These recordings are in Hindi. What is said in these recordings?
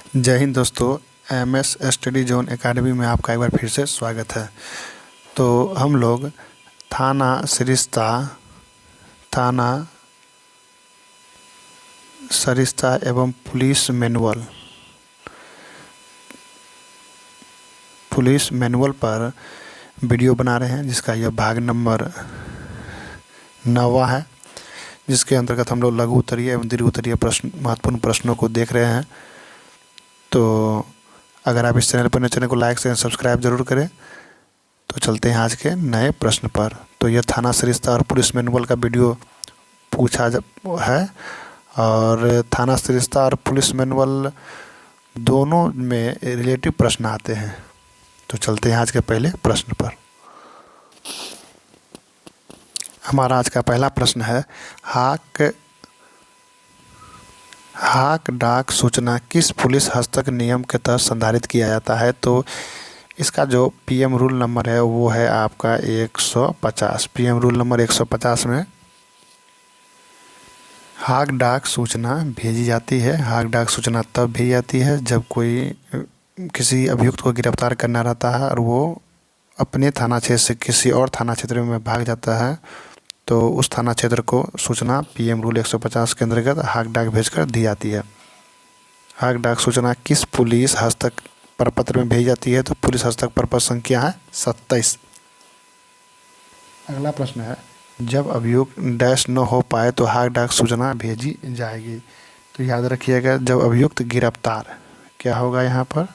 जय हिंद दोस्तों। MS स्टडी जोन एकेडमी में आपका एक बार फिर से स्वागत है। तो हम लोग थाना सरिस्ता एवं पुलिस मैनुअल पर वीडियो बना रहे हैं, जिसका यह भाग नंबर 9वां है, जिसके अंतर्गत हम लोग लघु उत्तरीय एवं दीर्घ उत्तरीय महत्वपूर्ण प्रश्नों को देख रहे हैं। तो अगर आप इस चैनल पर नए चैनल को लाइक से सब्सक्राइब जरूर करें। तो चलते हैं आज के नए प्रश्न पर। तो यह थाना सरिस्ता और पुलिस मैनुअल का वीडियो पूछा है, और थाना सरिस्ता और पुलिस मैनुअल दोनों में रिलेटिव प्रश्न आते हैं। तो चलते हैं आज के पहले प्रश्न पर। हमारा आज का पहला प्रश्न है, हाक डाक सूचना किस पुलिस हस्तक नियम के तहत संधारित किया जाता है? तो इसका जो PM रूल नंबर है वो है आपका 150। PM रूल नंबर 150 में हाक डाक सूचना भेजी जाती है। हाक डाक सूचना तब भेजी जाती है जब कोई किसी अभियुक्त को गिरफ्तार करना रहता है और वो अपने थाना क्षेत्र से किसी और थाना क्षेत्र में भाग जाता है, तो उस थाना क्षेत्र को सूचना PM रूल 150 के अंतर्गत हाक डाक भेजकर दी जाती है। हाक डाक सूचना किस पुलिस हस्तक प्रपत्र में भेजी जाती है? तो पुलिस हस्तक प्रपत्र संख्या है 27। अगला प्रश्न है, जब अभियुक्त डैश न हो पाए तो हाक डाक सूचना भेजी जाएगी। तो याद रखिएगा, जब अभियुक्त गिरफ्तार, क्या होगा यहाँ पर?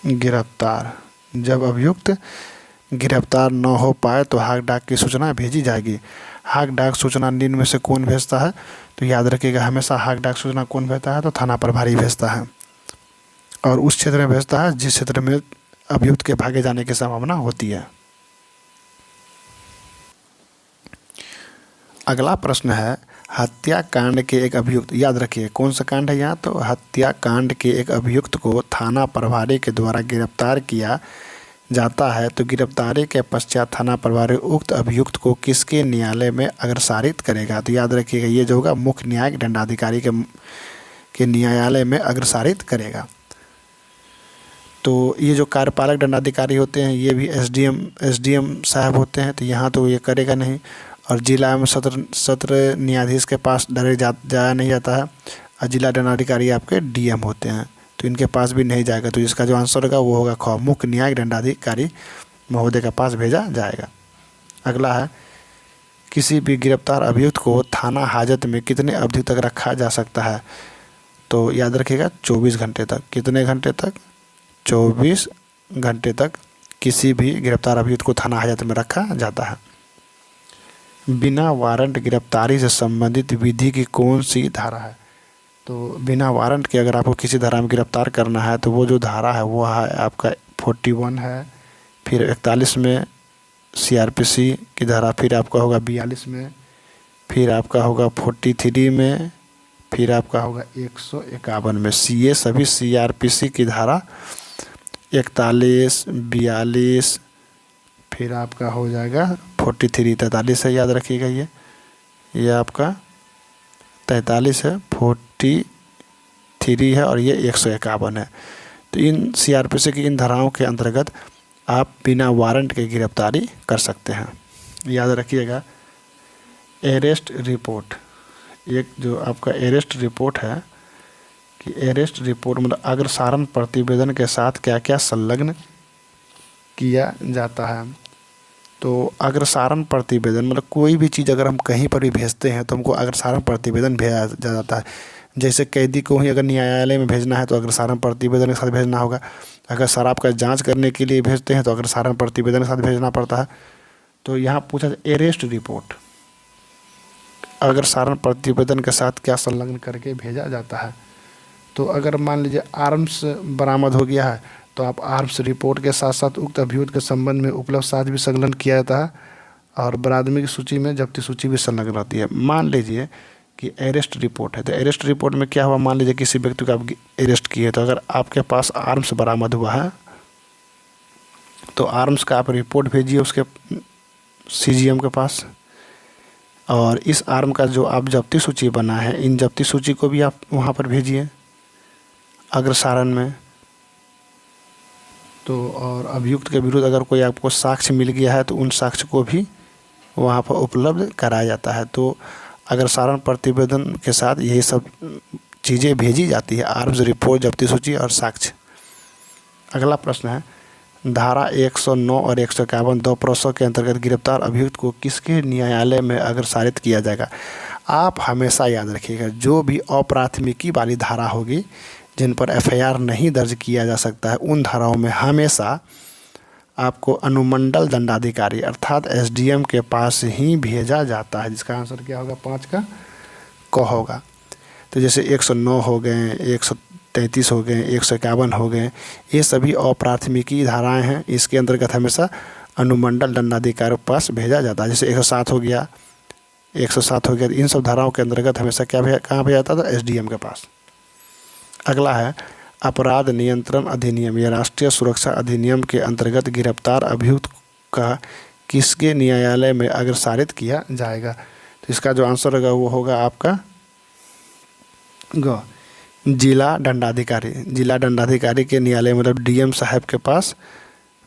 गिरफ्तार। जब अभियुक्त गिरफ्तार न हो पाए तो हाक डाक की सूचना भेजी जाएगी। हाक डाक सूचना निम्न में से कौन भेजता है? तो याद रखिएगा, हमेशा हाक डाक सूचना कौन भेजता है? तो थाना प्रभारी भेजता है, और उस क्षेत्र में भेजता है जिस क्षेत्र में अभियुक्त के भागे जाने की संभावना होती है। अगला प्रश्न है, हत्याकांड के एक अभियुक्त, याद रखिए कौन सा कांड है यहाँ? तो हत्याकांड के एक अभियुक्त को थाना प्रभारी के द्वारा गिरफ्तार किया जाता है, तो गिरफ्तारी के पश्चात थाना प्रभारी उक्त अभियुक्त को किसके न्यायालय में अग्रसारित करेगा? तो याद रखिएगा, ये जो होगा मुख्य न्यायिक दंडाधिकारी के न्यायालय में अग्रसारित करेगा। तो ये जो कार्यपालक दंडाधिकारी होते हैं ये भी SDM साहब होते हैं, तो यहाँ तो ये करेगा नहीं। और जिला में सत्र न्यायाधीश के पास डायरेक्ट जाया नहीं जाता है, और जिला दंडाधिकारी आपके DM होते हैं, तो इनके पास भी नहीं जाएगा। तो इसका जो आंसर होगा वो होगा ख, मुख्य न्यायिक दंडाधिकारी महोदय के पास भेजा जाएगा। अगला है, किसी भी गिरफ्तार अभियुक्त को थाना हाजत में कितने अवधि तक रखा जा सकता है? तो याद रखिएगा 24 घंटे तक। कितने घंटे तक? 24 घंटे तक किसी भी गिरफ्तार अभियुक्त को थाना हाजत में रखा जाता है। बिना वारंट गिरफ्तारी से संबंधित विधि की कौन सी धारा है? तो बिना वारंट के अगर आपको किसी धारा में गिरफ्तार करना है तो वो जो धारा है वो है आपका 41 है, फिर 41 में CRPC की धारा, फिर आपका होगा 42 में, फिर आपका होगा 43 में, फिर आपका होगा 151 में। ये सभी CRPC की धारा 41, 42, फिर आपका हो जाएगा 43, 43 है, याद रखिएगा। ये आपका 43 है, 43 है, और ये 151 है। तो इन CRPC की इन धाराओं के अंतर्गत आप बिना वारंट के गिरफ्तारी कर सकते हैं। याद रखिएगा, अरेस्ट रिपोर्ट, एक जो आपका अरेस्ट रिपोर्ट है कि अरेस्ट रिपोर्ट मतलब अग्रसारण प्रतिवेदन के साथ क्या क्या संलग्न किया जाता है। तो अग्रसारण प्रतिवेदन मतलब कोई भी चीज़ अगर हम कहीं पर भी भेजते हैं तो हमको अग्रसारण प्रतिवेदन भेजा जाता है। जैसे कैदी को ही अगर न्यायालय में भेजना है तो अग्रसारण प्रतिवेदन के साथ भेजना होगा। अगर शराब का जांच करने के लिए भेजते हैं तो अग्रसारण प्रतिवेदन के साथ भेजना पड़ता है। तो यहाँ पूछा अरेस्ट रिपोर्ट अग्रसारण प्रतिवेदन के साथ क्या संलग्न करके भेजा जाता है। तो अगर मान लीजिए आर्म्स बरामद हो गया है तो आप आर्म्स रिपोर्ट के साथ साथ उक्त अभियुक्त के संबंध में उपलब्ध साक्ष्य भी संलग्न किया जाता है, और बरामदगी सूची में जब्ती सूची भी संलग्न रहती है। मान लीजिए कि अरेस्ट रिपोर्ट है, तो अरेस्ट रिपोर्ट में क्या हुआ, मान लीजिए किसी व्यक्ति को आप अरेस्ट किए, तो अगर आपके पास आर्म्स बरामद हुआ है तो आर्म्स का आप रिपोर्ट भेजिए उसके CGM के पास, और इस आर्म का जो आप जब्ती सूची बना है इन जब्ती सूची को भी आप वहाँ पर भेजिए। अग्रसारण में। तो और अभियुक्त के विरुद्ध अगर कोई आपको साक्ष्य मिल गया है तो उन साक्ष्य को भी वहाँ पर उपलब्ध कराया जाता है। तो अग्रसारण प्रतिवेदन के साथ यही सब चीज़ें भेजी जाती है, आर्म्स, रिपोर्ट, जब्ती सूची और साक्ष्य। अगला प्रश्न है, धारा 109 और 151 दो प्रोसो के अंतर्गत गिरफ्तार अभियुक्त को किसके न्यायालय में अग्रसारित किया जाएगा। आप हमेशा याद रखिएगा, जो भी अप्राथमिकी वाली धारा होगी जिन पर एफआईआर नहीं दर्ज किया जा सकता है, उन धाराओं में हमेशा आपको अनुमंडल दंडाधिकारी अर्थात एसडीएम के पास ही भेजा जाता है, जिसका आंसर क्या होगा, 5 का क होगा। तो जैसे 109 हो गए, 133 हो गए, 151 हो गए, ये सभी अप्राथमिकी धाराएं हैं। इसके अंतर्गत हमेशा अनुमंडल दंडाधिकारी के पास भेजा जाता है। जैसे 107 हो गया, 107 हो गया, इन सब धाराओं के अंतर्गत हमेशा क्या कहाँ भेजा जाता था, एसडीएम के पास। अगला है, अपराध नियंत्रण अधिनियम या राष्ट्रीय सुरक्षा अधिनियम के अंतर्गत गिरफ्तार अभियुक्त का किसके न्यायालय में अग्रसारित किया जाएगा। तो इसका जो आंसर होगा वो होगा आपका ग, जिला दंडाधिकारी। जिला दंडाधिकारी के न्यायालय मतलब डीएम साहब के पास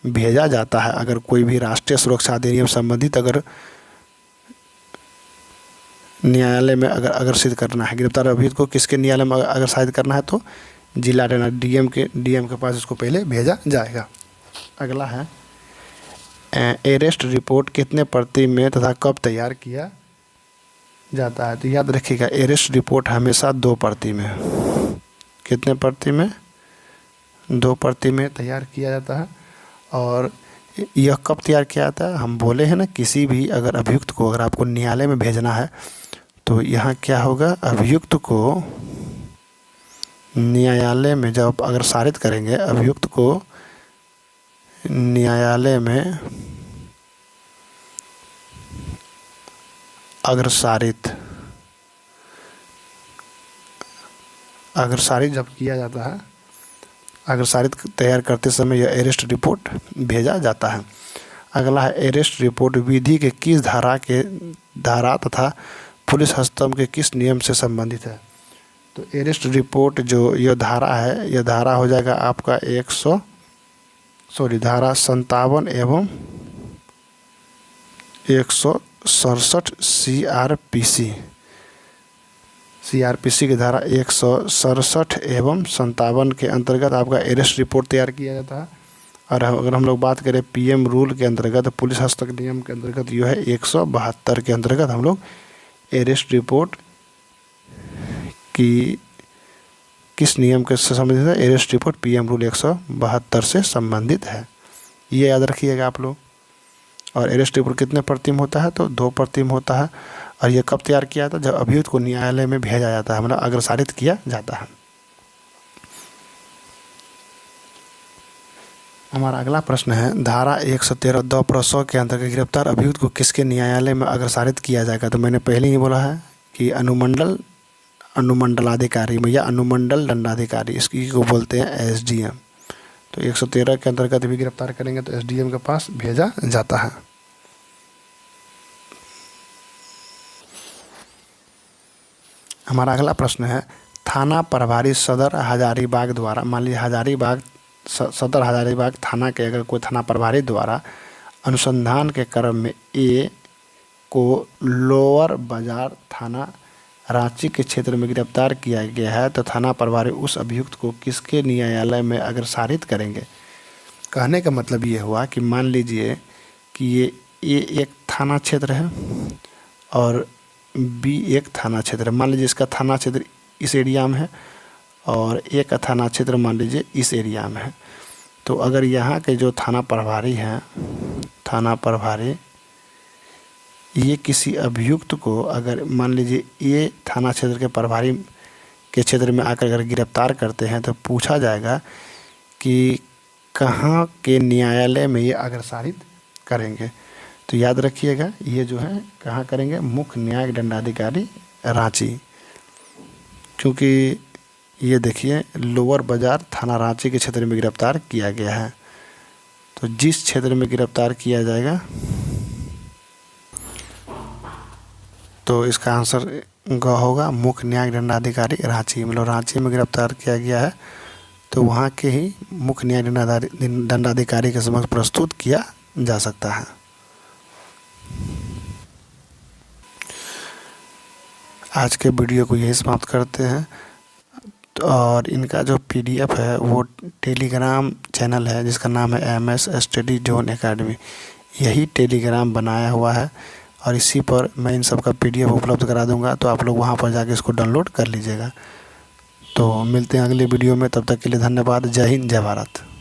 भेजा जाता है। अगर कोई भी राष्ट्रीय सुरक्षा अधिनियम संबंधित अगर न्यायालय में अगर अग्रसित करना है, गिरफ्तार अभियुक्त को किसके न्यायालय में अग्रसारित करना है, तो जिला डीएम के पास इसको पहले भेजा जाएगा। अगला है, अरेस्ट रिपोर्ट कितने प्रति में तथा कब तैयार किया जाता है। तो याद रखिएगा, अरेस्ट रिपोर्ट हमेशा 2 प्रति में, कितने प्रति में, 2 प्रति में तैयार किया जाता है। और यह कब तैयार किया जाता है, हम बोले हैं ना, किसी भी अगर अभियुक्त को अगर आपको न्यायालय में भेजना है तो यहाँ क्या होगा, अभियुक्त को न्यायालय में जब अग्रसारित करेंगे, अभियुक्त को न्यायालय में अग्रसारित जब किया जाता है, अग्रसारित तैयार करते समय यह अरेस्ट रिपोर्ट भेजा जाता है। अगला है, अरेस्ट रिपोर्ट विधि के किस धारा तथा पुलिस हस्तक्षेप के किस नियम से संबंधित है। तो अरेस्ट रिपोर्ट जो यह धारा है, यह धारा हो जाएगा आपका धारा 57 एवं 167 सीआरपीसी की धारा 167 एवं 57 के अंतर्गत आपका अरेस्ट रिपोर्ट तैयार किया जाता है। और अगर हम लोग बात करें पीएम रूल के अंतर्गत, पुलिस हस्तक्षेप नियम के अंतर्गत, यह है 172 के अंतर्गत हम लोग अरेस्ट रिपोर्ट की किस नियम के से संबंधित है, अरेस्ट रिपोर्ट पीएम रूल 172 से संबंधित है, ये याद रखिएगा आप लोग। और अरेस्ट रिपोर्ट कितने प्रति में होता है, तो 2 प्रति में होता है। और ये कब तैयार किया जाता है, जब अभियुक्त को न्यायालय में भेजा जाता है, मतलब अग्रसारित किया जाता है। हमारा अगला प्रश्न है, धारा 113 दो प्रसव के अंतर्गत गिरफ्तार अभियुक्त को किसके न्यायालय में अग्रसारित किया जाएगा। तो मैंने पहले ही बोला है कि अनुमंडलाधिकारी में या अनुमंडल दंडाधिकारी, इसकी को बोलते हैं एसडीएम। तो 113 के अंतर्गत भी गिरफ्तार करेंगे तो एसडीएम के पास भेजा जाता है। हमारा अगला प्रश्न है, थाना प्रभारी सदर हजारीबाग द्वारा, मान लीजिए सदर हजारीबाग थाना के अगर कोई थाना प्रभारी द्वारा अनुसंधान के क्रम में ए को लोअर बाजार थाना रांची के क्षेत्र में गिरफ्तार किया गया है, तो थाना प्रभारी उस अभियुक्त को किसके न्यायालय में अग्रसारित करेंगे। कहने का मतलब ये हुआ कि मान लीजिए कि ये एक थाना क्षेत्र है और बी एक थाना क्षेत्र है। मान लीजिए इसका थाना क्षेत्र इस एरिया में है और एक का थाना क्षेत्र मान लीजिए इस एरिया में है। तो अगर यहाँ के जो थाना प्रभारी हैं, थाना प्रभारी ये किसी अभियुक्त को अगर मान लीजिए ये थाना क्षेत्र के प्रभारी के क्षेत्र में आकर अगर गिरफ्तार करते हैं, तो पूछा जाएगा कि कहाँ के न्यायालय में ये अग्रसारित करेंगे। तो याद रखिएगा, ये जो है कहाँ करेंगे, मुख्य न्यायिक दंडाधिकारी रांची। क्योंकि ये देखिए लोअर बाजार थाना रांची के क्षेत्र में गिरफ्तार किया गया है, तो जिस क्षेत्र में गिरफ्तार किया जाएगा तो इसका आंसर ग होगा, मुख्य न्यायिक दंडाधिकारी रांची। मतलब रांची में गिरफ्तार किया गया है तो वहाँ के ही मुख्य न्याय दंडाधिकारी के समक्ष प्रस्तुत किया जा सकता है। आज के वीडियो को यही समाप्त करते हैं। और इनका जो PDF है वो टेलीग्राम चैनल है जिसका नाम है MS स्टडी जोन एकेडमी, यही टेलीग्राम बनाया हुआ है और इसी पर मैं इन सब का PDF उपलब्ध करा दूंगा, तो आप लोग वहां पर जाके इसको डाउनलोड कर लीजिएगा। तो मिलते हैं अगले वीडियो में, तब तक के लिए धन्यवाद। जय हिंद, जय भारत।